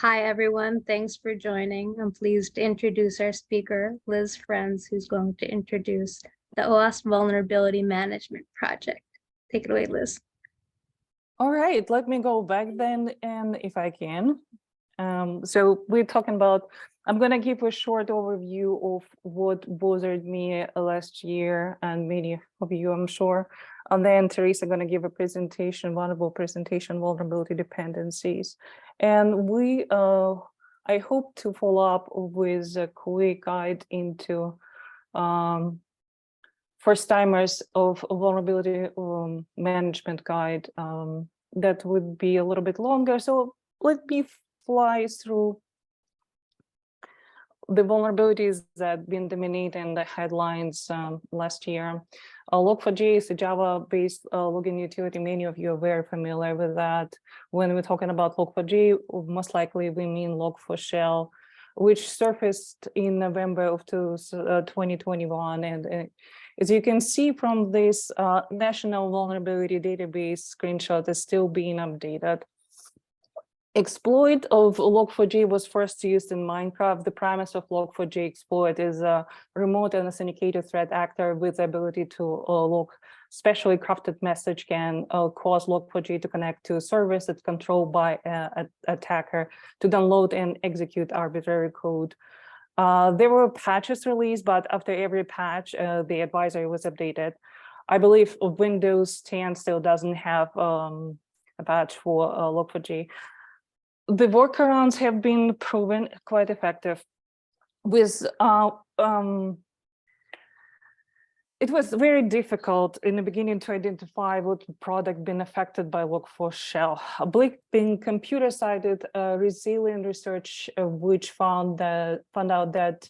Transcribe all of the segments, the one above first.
Hi, everyone. Thanks for joining. I'm pleased to introduce our speaker, Liz Frenz, who's going to introduce the OWASP Vulnerability Management Project. Take it away, Liz. All right, let me go back then, and if I can. So we're talking about, I'm going to give a short overview of what bothered me last year, and many of you, I'm sure. And then Theresa going to give a presentation, vulnerability dependencies. And I hope to follow up with a quick guide into first timers of vulnerability management guide. That would be a little bit longer. So let me fly through the vulnerabilities that have been dominating the headlines last year. Log4j is a Java-based logging utility. Many of you are very familiar with that. When we're talking about Log4j, most likely we mean Log4Shell, which surfaced in November of 2021. And as you can see from this National Vulnerability Database screenshot is still being updated. Exploit of Log4j was first used in Minecraft. The premise of Log4j exploit is a remote and authenticated threat actor with the ability to log specially crafted message can cause Log4j to connect to a service that's controlled by an attacker to download and execute arbitrary code. There were patches released, but after every patch, the advisory was updated. I believe Windows 10 still doesn't have a patch for Log4j. The workarounds have been proven quite effective. With it was very difficult in the beginning to identify what product been affected by Log4Shell. Being computer-sided resilient research, which found out that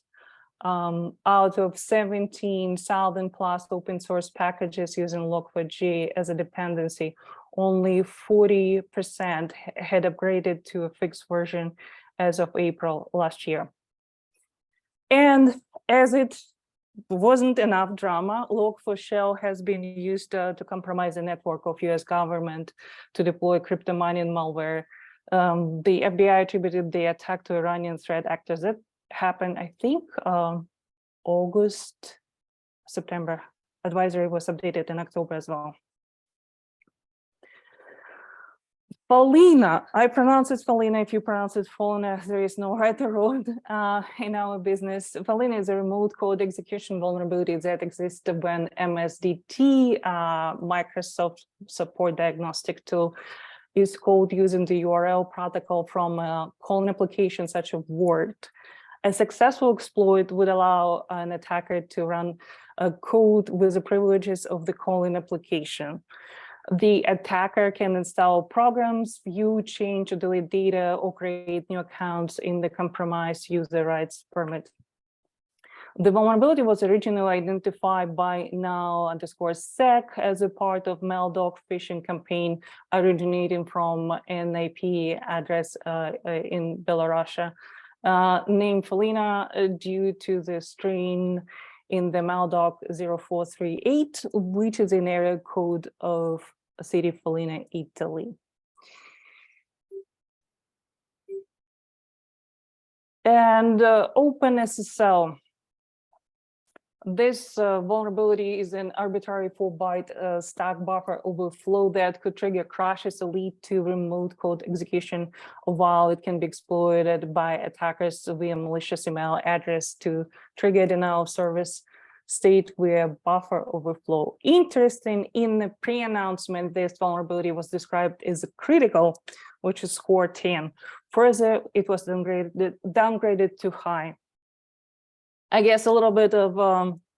out of 17,000 plus open source packages using Log4j as a dependency, only 40% had upgraded to a fixed version as of April last year. And as it wasn't enough drama, Log4Shell has been used to compromise the network of US government to deploy crypto mining malware. The FBI attributed the attack to Iranian threat actors. That happened, I think, August, September. Advisory was updated in October as well. Follina, I pronounce it Follina. If you pronounce it Follina, there is no right or wrong in our business. Follina is a remote code execution vulnerability that exists when MSDT, Microsoft Support Diagnostic Tool, is called using the URL protocol from a calling application such as Word. A successful exploit would allow an attacker to run a code with the privileges of the calling application. The attacker can install programs, view, change, or delete data, or create new accounts in the compromised user rights permit. The vulnerability was originally identified by now_sec as a part of Maldoc phishing campaign originating from an IP address in Belarus. Named Follina due to the strain in the Maldoc 0438, which is an area code of city Follina, Italy. And openSSL. This vulnerability is an arbitrary 4-byte stack buffer overflow that could trigger crashes or lead to remote code execution, while it can be exploited by attackers via malicious email address to trigger denial of service state where buffer overflow. Interesting, in the pre-announcement, this vulnerability was described as critical, which is score 10. Further, it was downgraded to high. I guess a little bit of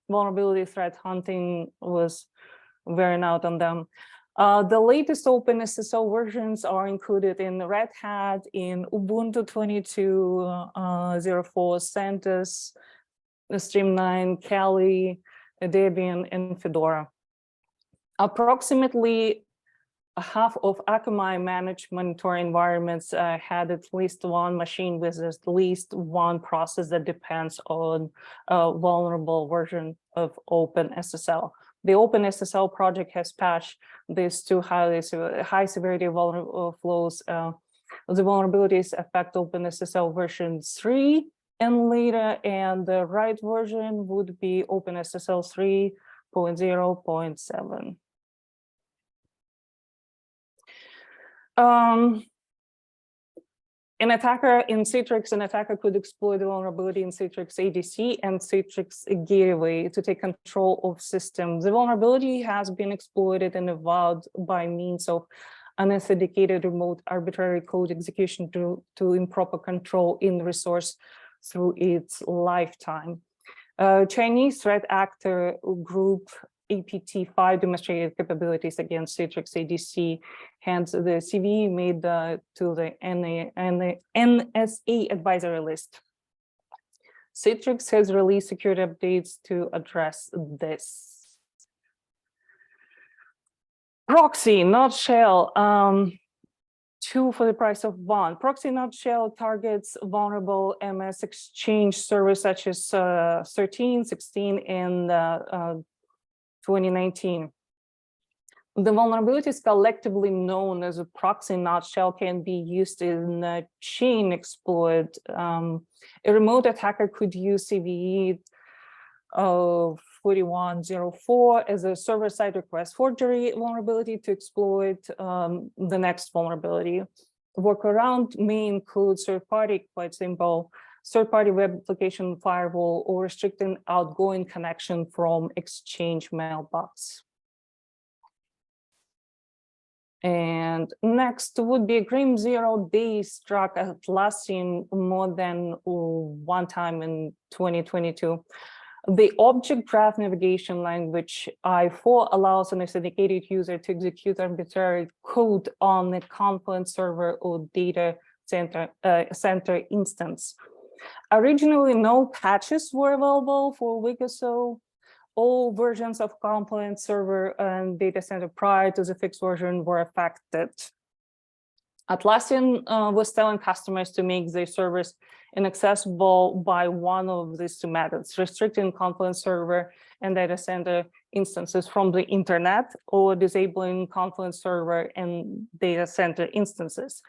vulnerability threat hunting was wearing out on them. The latest openSSL versions are included in Red Hat, in Ubuntu 22.04, CentOS, Stream9, Kali, Debian, and Fedora. Approximately half of Akamai managed monitoring environments had at least one machine with at least one process that depends on a vulnerable version of openSSL. The openSSL project has patched these two high severity vulnerable flows The vulnerabilities affect openSSL version 3 and later, and the right version would be openSSL 3.0.7. An attacker in Citrix, an attacker could exploit the vulnerability in Citrix ADC and Citrix Gateway to take control of systems. The vulnerability has been exploited and evolved by means of unauthenticated remote arbitrary code execution to improper control in the resource through its lifetime. Chinese threat actor group APT5 demonstrated capabilities against Citrix ADC, hence the CVE made to the NSA advisory list. Citrix has released security updates to address this. Proxy, not shell. 2 for the price of 1. Proxy, not shell, targets vulnerable MS Exchange servers such as 13, 16, and 2019. The vulnerabilities collectively known as a proxy not shell can be used in a chain exploit. A remote attacker could use CVE 4104 as a server-side request forgery vulnerability to exploit the next vulnerability. Workaround may include third-party, quite simple, third-party web application firewall or restricting outgoing connection from Exchange mailbox. And next would be Grim 0 Days struck Atlassian more than 1 time in 2022. The object graph navigation language I4 allows an authenticated user to execute arbitrary code on a Confluent server or data center instance. Originally, no patches were available for a week or so. All versions of Confluent server and data center prior to the fixed version were affected. Atlassian was telling customers to make their servers inaccessible by one of these 2 methods, restricting Confluent server and data center instances from the internet or disabling Confluent server and data center instances.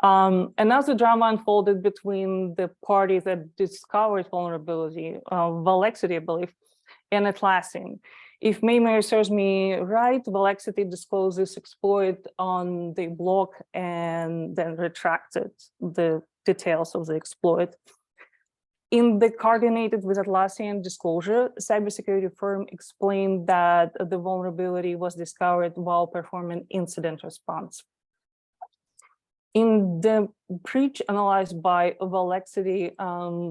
And as the drama unfolded between the parties that discovered vulnerability, Velexity, I believe, and Atlassian, if memory serves me right, Velexity disclosed this exploit on the blog and then retracted the details of the exploit. In the coordinated with Atlassian disclosure, cybersecurity firm explained that the vulnerability was discovered while performing incident response. In the breach analyzed by Velexity,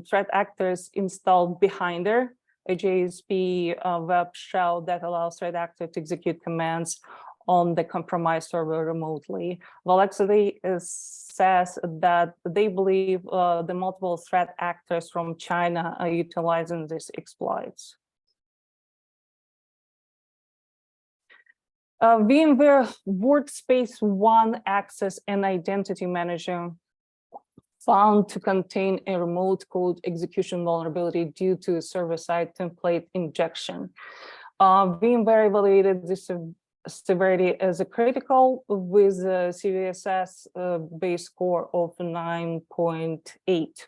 threat actors installed Behinder, a JSP web shell that allows threat actor to execute commands on the compromised server remotely. Velexity says that they believe the multiple threat actors from China are utilizing these exploits. VMware Workspace ONE Access and Identity Manager found to contain a remote code execution vulnerability due to server-side template injection. VMware evaluated this severity as a critical with a CVSS base score of 9.8.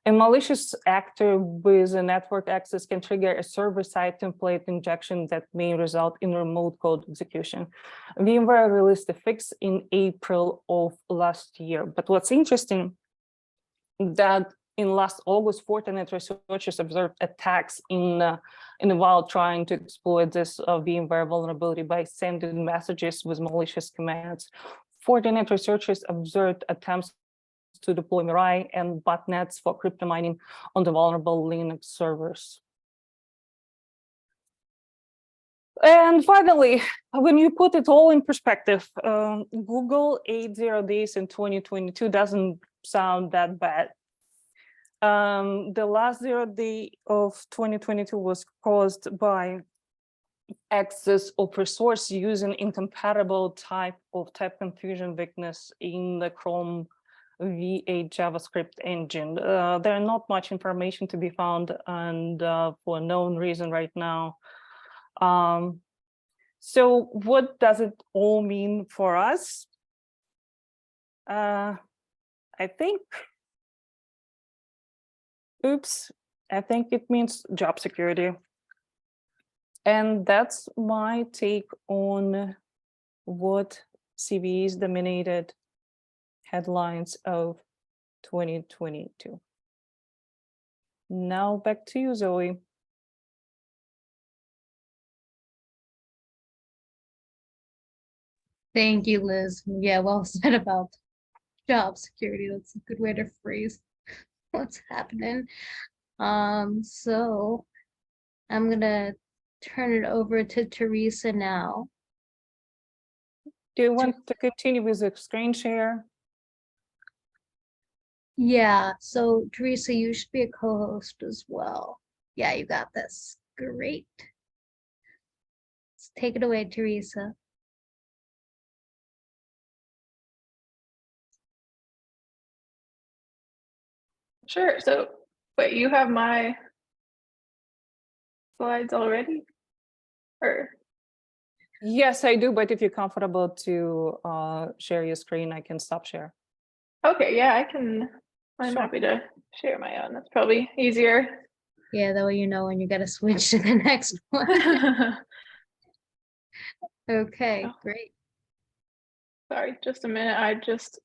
A malicious actor with a network access can trigger a server-side template injection that may result in remote code execution. VMware released a fix in April of last year. But what's interesting that in last August, Fortinet researchers observed attacks in while trying to exploit this VMware vulnerability by sending messages with malicious commands. Fortinet researchers observed attempts to deploy Mirai and botnets for crypto mining on the vulnerable Linux servers. And finally, when you put it all in perspective, Google 80 days in 2022 doesn't sound that bad. The last 0 day of 2022 was caused by access of resource using incompatible type confusion weakness in the Chrome V8 JavaScript engine. There are not much information to be found, and for a known reason right now. So what does it all mean for us? I think, oops, I think it means job security. And that's my take on what CVEs dominated headlines of 2022. Now back to you, Zoe. Thank you, Liz. Yeah, well said about job security. That's a good way to phrase what's happening. So I'm gonna turn it over to Theresa now. Do you want to continue with the screen share? Yeah, so Theresa, you should be a co-host as well. Yeah, you got this. Great. Let's take it away, Theresa. Sure. So, wait, you have my slides already? Or Yes, I do, but if you're comfortable to share your screen, I can stop share. okay, yeah, I'm Sure. happy to share my own. That's probably easier. Yeah, that way you know when you gotta switch to the next one. Okay, Oh. great. Sorry, just a minute. I just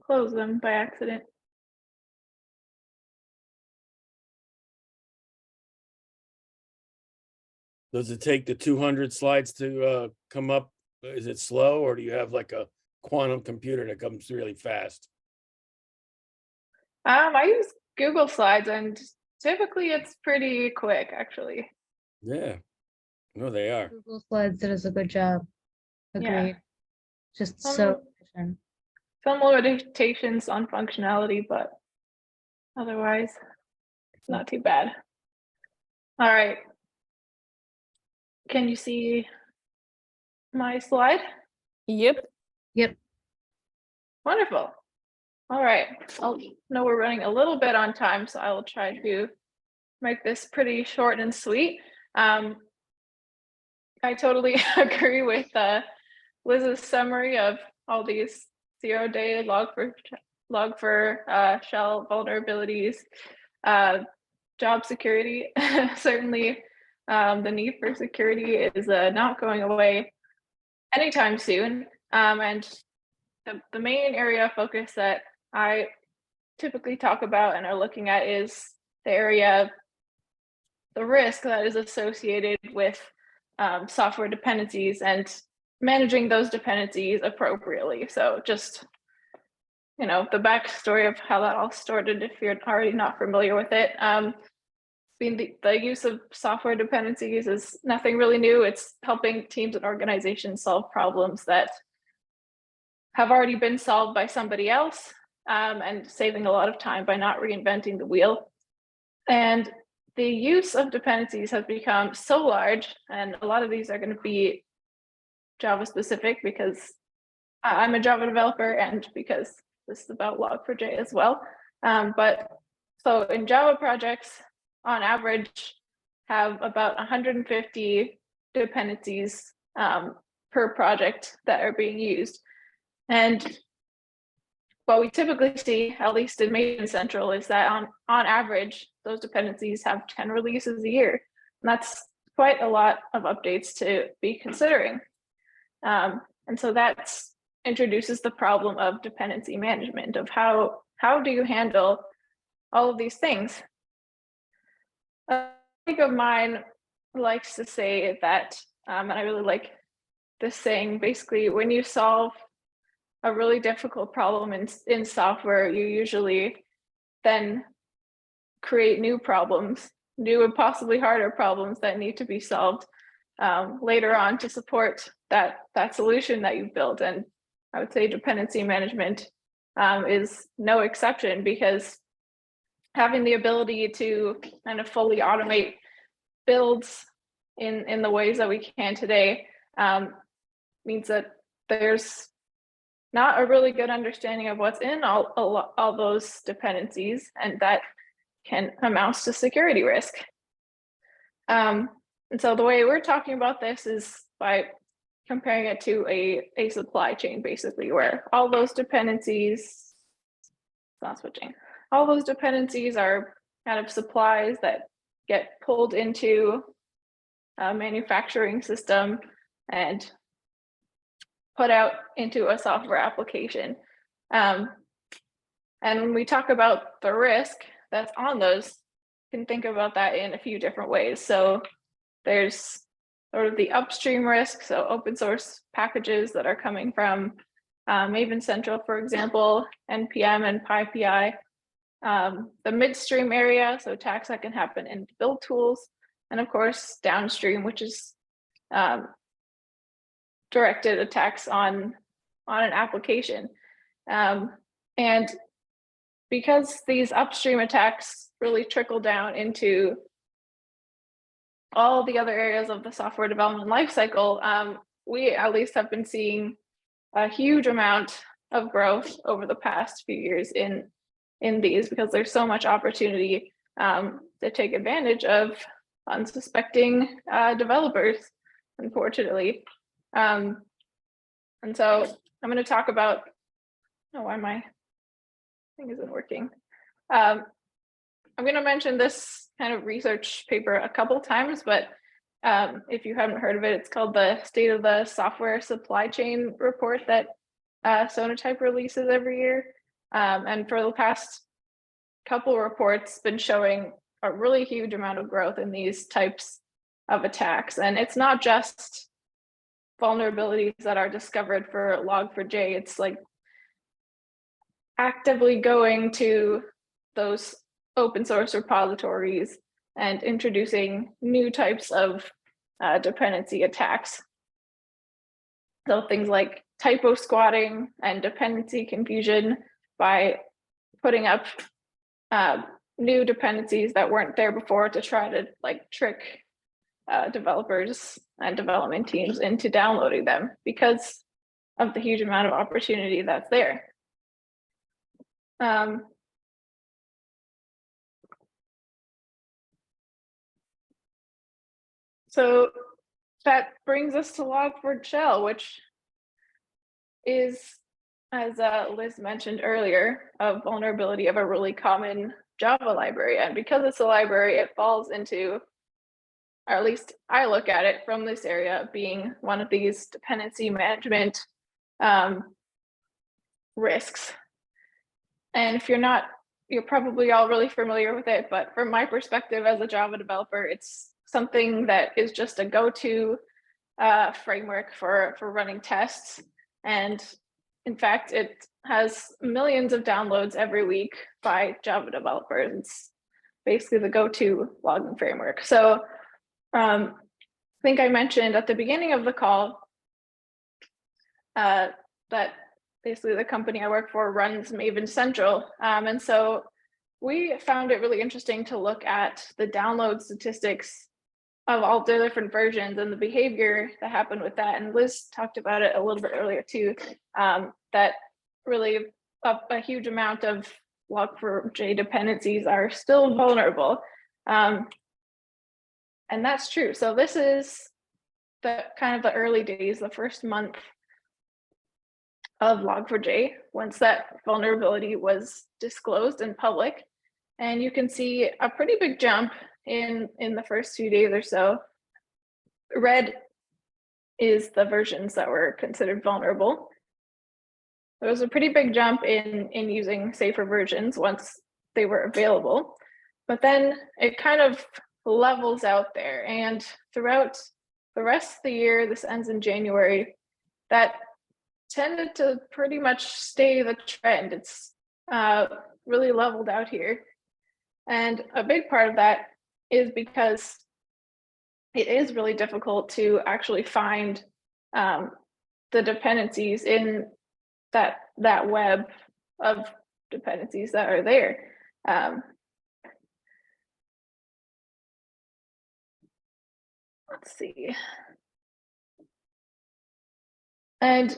closed them by accident. Does it take the 200 slides to come up? Is it slow, or do you have like a quantum computer that comes really fast? I use Google Slides, and typically it's pretty quick, actually. Yeah, no, they are. Google Slides does a good job. Yeah. Agreed. Just so Um, efficient. Some limitations on functionality, but otherwise, it's not too bad. All right. Can you see my slide? Yep. Yep. Wonderful. All right. I know we're running a little bit on time, so I will try to make this pretty short and sweet. I totally agree with Liz's summary of all these 0-day log4 shell vulnerabilities, job security. Certainly, the need for security is not going away anytime soon. And the main area of focus that I typically talk about and are looking at is the area of the risk that is associated with software dependencies and managing those dependencies appropriately. So just, the backstory of how that all started, if you're already not familiar with it. The use of software dependencies is nothing really new. It's helping teams and organizations solve problems that have already been solved by somebody else, and saving a lot of time by not reinventing the wheel. And the use of dependencies has become so large, and a lot of these are going to be Java specific because I'm a Java developer and because this is about Log4j as well. But so in Java projects, on average, have about 150 dependencies per project that are being used. And what we typically see, at least in Maintenance Central, is that on average, those dependencies have 10 releases a year. And that's quite a lot of updates to be considering. And so that introduces the problem of dependency management, of how do you handle all of these things. A colleague of mine likes to say that, and I really like this saying, basically, when you solve a really difficult problem in software, you usually then create new problems, new and possibly harder problems that need to be solved later on to support that solution that you've built. And I would say dependency management is no exception, because having the ability to kind of fully automate builds in the ways that we can today means that there's not a really good understanding of what's in all those dependencies, and that can amount to security risk. And so the way we're talking about this is by comparing it to a supply chain, basically, where all those dependencies not switching. All those dependencies are kind of supplies that get pulled into a manufacturing system and put out into a software application. And when we talk about the risk that's on those, you can think about that in a few different ways. So there's sort of the upstream risk, so open source packages that are coming from Maven Central, for example, NPM and PyPI. The midstream area, so attacks that can happen in build tools, and of course downstream, which is directed attacks on an application. And because these upstream attacks really trickle down into all the other areas of the software development lifecycle, we at least have been seeing a huge amount of growth over the past few years in these, because there's so much opportunity to take advantage of unsuspecting developers, unfortunately. And so I'm going to talk about, oh, why my thing isn't working. I'm going to mention this kind of research paper a couple times, but if you haven't heard of it, it's called the State of the Software Supply Chain report that Sonatype releases every year. And for the past couple reports, been showing a really huge amount of growth in these types of attacks. And it's not just vulnerabilities that are discovered for Log4j, it's like actively going to those open source repositories and introducing new types of dependency attacks. So things like typo squatting and dependency confusion by putting up new dependencies that weren't there before to try to like trick developers and development teams into downloading them because of the huge amount of opportunity that's there. So that brings us to Log4Shell, which is, as Liz mentioned earlier, a vulnerability of a really common Java library. And because it's a library, it falls into, or at least I look at it from this area of being one of these dependency management risks. And if you're not, you're probably all really familiar with it, but from my perspective as a Java developer, it's something that is just a go-to framework for running tests. And in fact, it has millions of downloads every week by Java developers. It's basically the go-to logging framework. So I think I mentioned at the beginning of the call that basically the company I work for runs Maven Central. And so we found it really interesting to look at the download statistics of all the different versions and the behavior that happened with that. And Liz talked about it a little bit earlier too, that really a huge amount of Log4j dependencies are still vulnerable. And that's true. So this is the kind of the early days, the first month of Log4j, once that vulnerability was disclosed in public. And you can see a pretty big jump in the first few days or so. Red is the versions that were considered vulnerable. There was a pretty big jump in using safer versions once they were available, but then it kind of levels out there. And throughout the rest of the year, this ends in January, that tended to pretty much stay the trend. It's really leveled out here. And a big part of that is because it is really difficult to actually find the dependencies in that web of dependencies that are there. Let's see. And I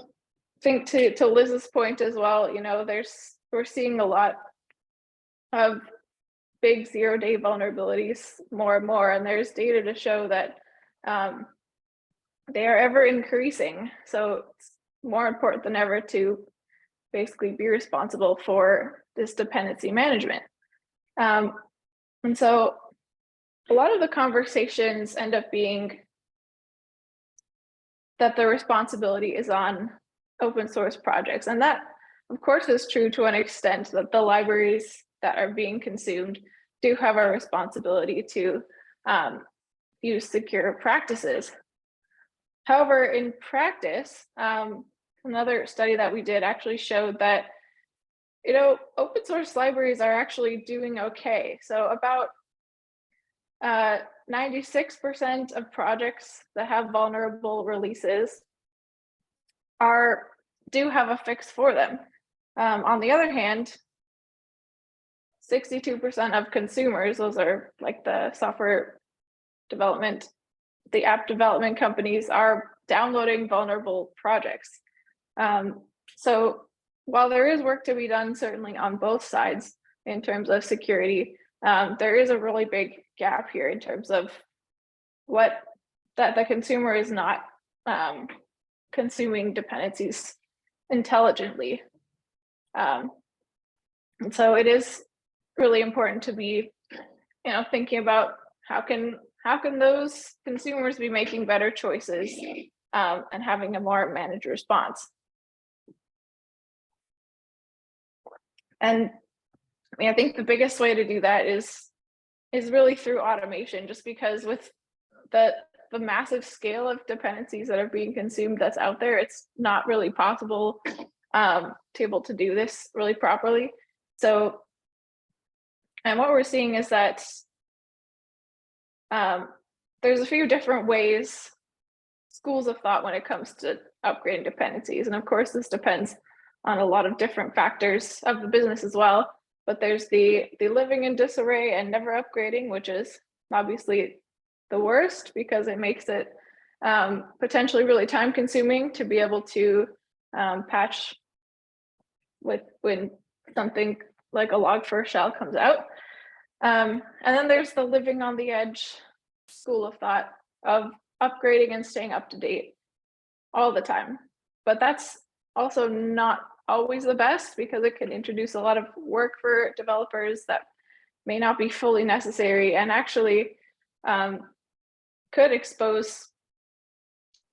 think to Liz's point as well, you know, we're seeing a lot of big 0-day vulnerabilities more and more, and there's data to show that they are ever increasing. So it's more important than ever to basically be responsible for this dependency management. And so a lot of the conversations end up being that the responsibility is on open source projects. And that, of course, is true to an extent, that the libraries that are being consumed do have a responsibility to use secure practices. However, in practice, another study that we did actually showed that, open source libraries are actually doing okay. So about 96% of projects that have vulnerable releases do have a fix for them. On the other hand, 62% of consumers, those are like the software development, the app development companies, are downloading vulnerable projects. So while there is work to be done, certainly on both sides in terms of security, there is a really big gap here in terms of that the consumer is not consuming dependencies intelligently. And so it is really important to be, thinking about how can those consumers be making better choices and having a more managed response. And I think the biggest way to do that is really through automation, just because with the massive scale of dependencies that are being consumed that's out there, it's not really possible to be able to do this really properly. So, and what we're seeing is that there's a few different ways, schools of thought when it comes to upgrading dependencies. And of course, this depends on a lot of different factors of the business as well. But there's the living in disarray and never upgrading, which is obviously the worst because it makes it potentially really time consuming to be able to patch when something like a log4shell comes out. And then there's the living on the edge school of thought of upgrading and staying up to date all the time. But that's also not always the best because it can introduce a lot of work for developers that may not be fully necessary and actually could expose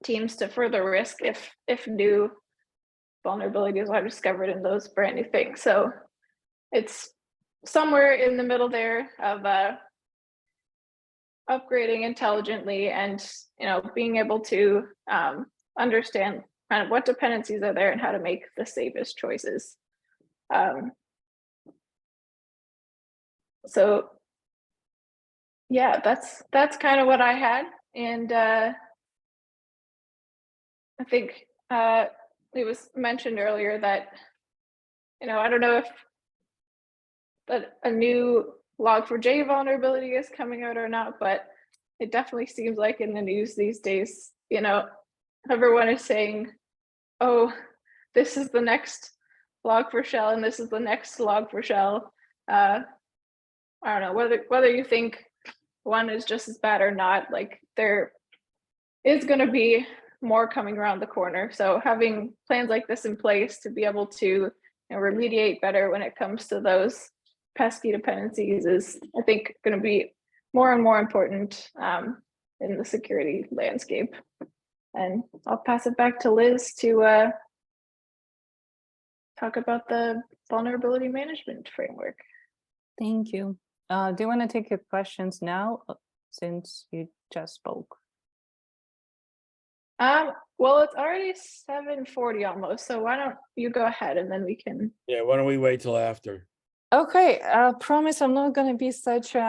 teams to further risk if new vulnerabilities are discovered in those brand new things. So it's somewhere in the middle there of upgrading intelligently and being able to understand kind of what dependencies are there and how to make the safest choices. So yeah, that's kind of what I had, and I think it was mentioned earlier that I don't know if a new log4j vulnerability is coming out or not, but it definitely seems like in the news these days, everyone is saying, oh, this is the next log4shell and this is the next log4shell. I don't know whether you think one is just as bad or not, like there is going to be more coming around the corner. So having plans like this in place to be able to remediate better when it comes to those pesky dependencies is, I think, going to be more and more important in the security landscape. And I'll pass it back to Liz to talk about the vulnerability management framework. Thank you. Do you want to take your questions now since you just spoke? Well, it's already 7:40 almost, so why don't you go ahead and then we can. Yeah, why don't we wait till after? Okay, I promise I'm not going to be such a